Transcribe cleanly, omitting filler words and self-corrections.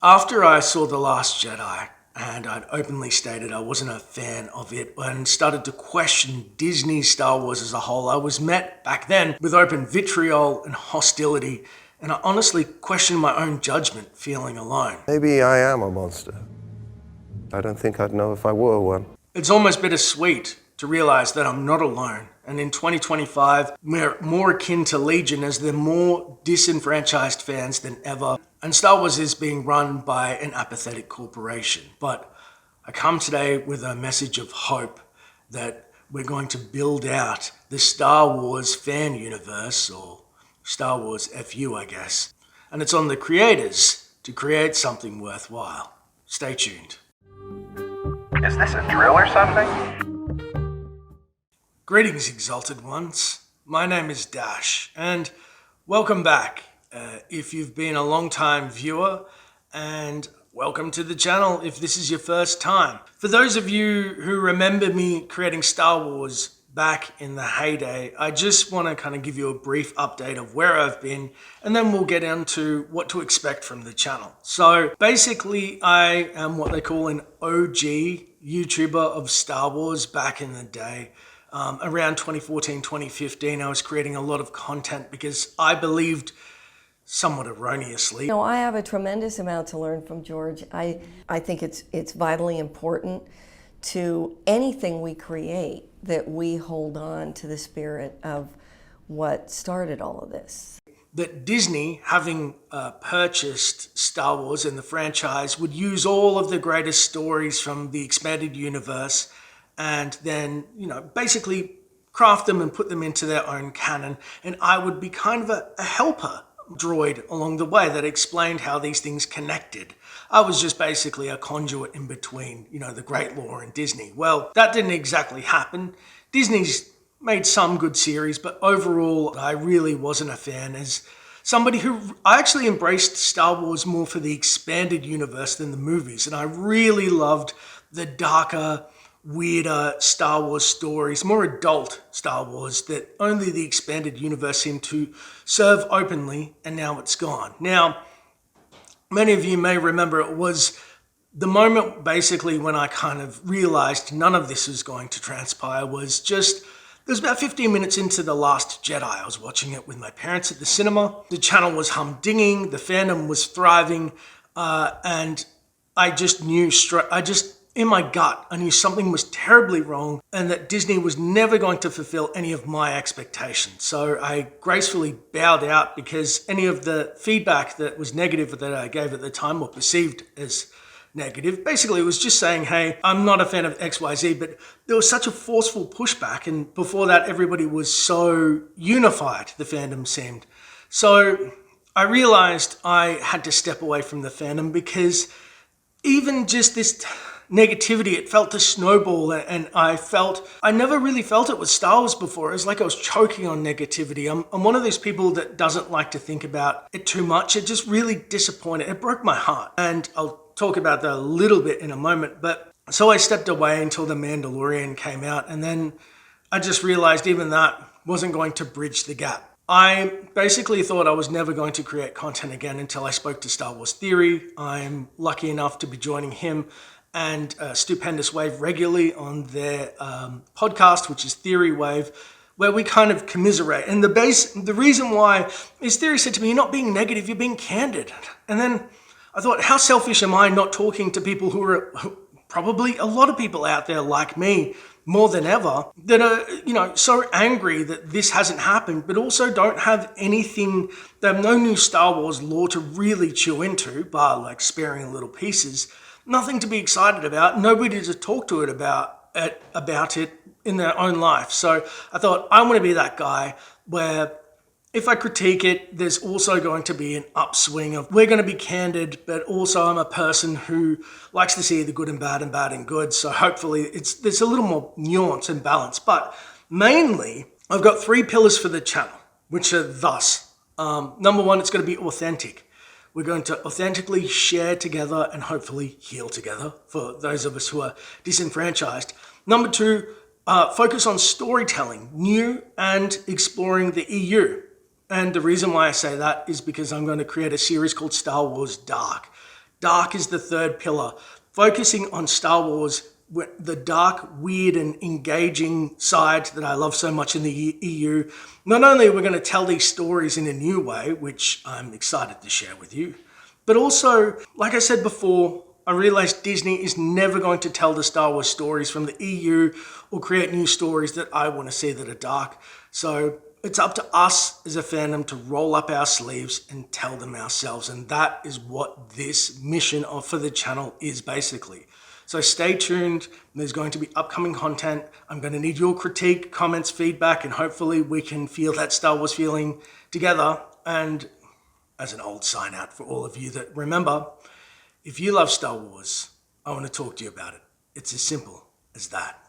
After I saw The Last Jedi, and I'd openly stated I wasn't a fan of it and started to question Disney's Star Wars as a whole, I was met back then with open vitriol and hostility, and I honestly questioned my own judgment, feeling alone. Maybe I am a monster. I don't think I'd know if I were one. It's almost bittersweet to realize that I'm not alone. And in 2025, we're more akin to Legion as they're more disenfranchised fans than ever. And Star Wars is being run by an apathetic corporation. But I come today with a message of hope that we're going to build out the Star Wars fan universe, or Star Wars FU, I guess. And it's on the creators to create something worthwhile. Stay tuned. Is this a drill or something? Greetings, Exalted Ones. My name is Dash, and welcome back if you've been a long-time viewer, and welcome to the channel if this is your first time. For those of you who remember me creating Star Wars back in the heyday, I just want to kind of give you a brief update of where I've been, and then we'll get into what to expect from the channel. So basically, I am what they call an OG YouTuber of Star Wars back in the day. Around 2014, 2015, I was creating a lot of content because I believed, somewhat erroneously. You know, I have a tremendous amount to learn from George. I think it's vitally important to anything we create that we hold on to the spirit of what started all of this. That Disney, having purchased Star Wars and the franchise, would use all of the greatest stories from the expanded universe and then, basically craft them and put them into their own canon. And I would be kind of a helper droid along the way that explained how these things connected. I was just basically a conduit in between, the great lore and Disney. Well, that didn't exactly happen. Disney's made some good series, but overall, I really wasn't a fan. As somebody who, I actually embraced Star Wars more for the expanded universe than the movies. And I really loved the darker, weirder Star Wars stories, more adult Star Wars that only the expanded universe seemed to serve openly, and now it's gone. Now, many of you may remember it was the moment basically when I kind of realized none of this was going to transpire was just, it was about 15 minutes into The Last Jedi. I was watching it with my parents at the cinema. The channel was humdinging, the fandom was thriving, and I just knew in my gut, I knew something was terribly wrong and that Disney was never going to fulfill any of my expectations. So I gracefully bowed out because any of the feedback that was negative that I gave at the time, or perceived as negative, basically it was just saying, hey, I'm not a fan of XYZ, but there was such a forceful pushback. And before that, everybody was so unified, the fandom seemed. So I realized I had to step away from the fandom because even just this negativity, it felt to snowball, and I never really felt it with Star Wars before. It was like I was choking on negativity. I'm one of those people that doesn't like to think about it too much. It just really disappointed. It broke my heart, and I'll talk about that a little bit in a moment. But so I stepped away until The Mandalorian came out, and then I just realized even that wasn't going to bridge the gap. I basically thought I was never going to create content again until I spoke to Star Wars Theory. I'm lucky enough to be joining him and Stupendous Wave regularly on their podcast, which is Theory Wave, where we kind of commiserate. And the reason why is Theory said to me, you're not being negative, you're being candid. And then I thought, how selfish am I not talking to people who probably a lot of people out there like me, more than ever, that are, so angry that this hasn't happened, but also don't have anything, they have no new Star Wars lore to really chew into, bar like sparing little pieces. Nothing to be excited about, nobody to talk to it about it in their own life. So I thought, I want to be that guy where if I critique it, there's also going to be an upswing of we're going to be candid, but also I'm a person who likes to see the good and bad and good. So hopefully there's a little more nuance and balance. But mainly, I've got 3 pillars for the channel, which are thus. Number 1, it's going to be authentic. We're going to authentically share together and hopefully heal together for those of us who are disenfranchised. Number 2, focus on storytelling, new and exploring the EU. And the reason why I say that is because I'm going to create a series called Star Wars Dark. Dark is the third pillar, focusing on Star Wars, the dark, weird, and engaging side that I love so much in the EU. Not only are we going to tell these stories in a new way, which I'm excited to share with you, but also, like I said before, I realized Disney is never going to tell the Star Wars stories from the EU or create new stories that I want to see that are dark. So it's up to us as a fandom to roll up our sleeves and tell them ourselves. And that is what this mission for the channel is basically. So stay tuned. There's going to be upcoming content. I'm going to need your critique, comments, feedback, and hopefully we can feel that Star Wars feeling together. And as an old sign out for all of you that remember, if you love Star Wars, I want to talk to you about it. It's as simple as that.